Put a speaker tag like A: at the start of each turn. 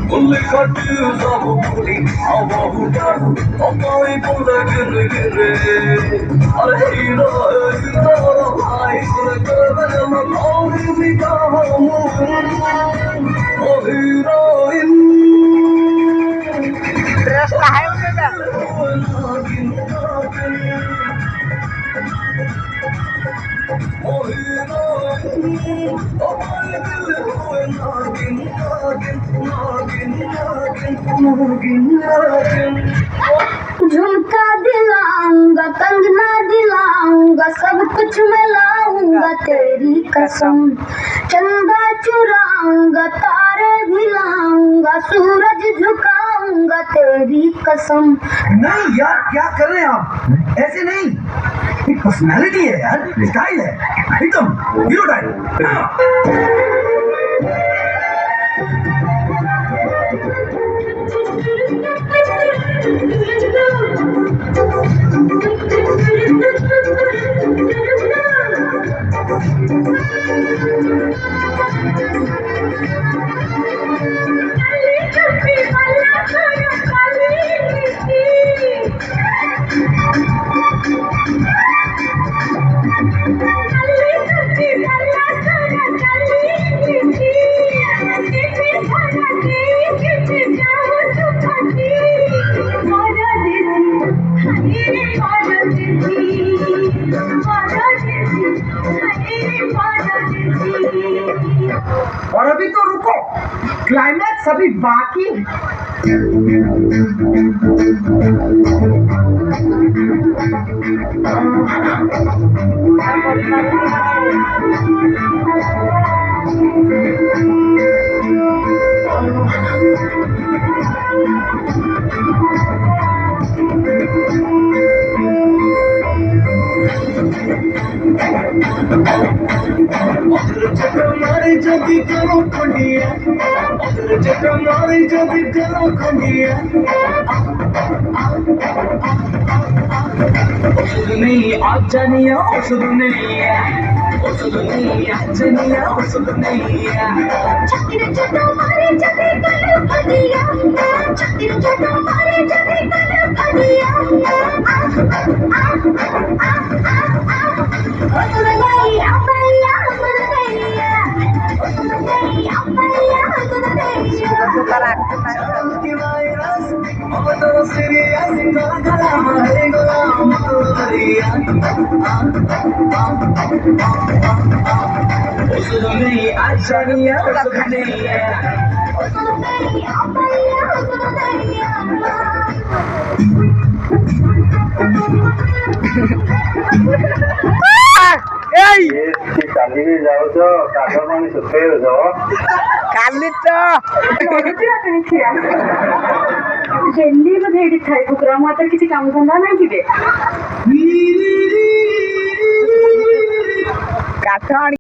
A: Only got you the holy, our Buddha, of my Buddha, a hero, I
B: झुमका दिलाऊंगा, कंगना दिलाऊंगा, सब कुछ मैं लाऊंगा तेरी कसम। चंदा चुराऊंगा, तारे भी लाऊंगा, सूरज झुकाऊंगा तेरी कसम।
C: नहीं यार, क्या कर रहे हैं आप? ऐसे नहीं, एक पर्सनालिटी है यार, स्टाइल है, एकदम हीरो टाइप। और अभी तो रुको, क्लाइमैक्स अभी बाकी है। जब करो खंडिया, जब करो खंडिया, नहीं आज जानिया, औसत नहीं है, औसत नहीं आज जानिया, औसत नहीं है।
B: चक्र चटो मारे जब करो खंडिया, चक्र चटो मारे जब करो खंडिया,
D: କାଲି ବି ଯାଉଛ, କାଠ ପାଣି ଶୁଖେଇଛ
E: କାଲି ତ
B: ଡେଲି ବୋଧେ ଏଇଠି ଥାଏ କୁକୁର। ମୋ ହାତରେ କିଛି କାମ ଧନ୍ଦା ନାହିଁ କି?
E: କାଠ ଆଣି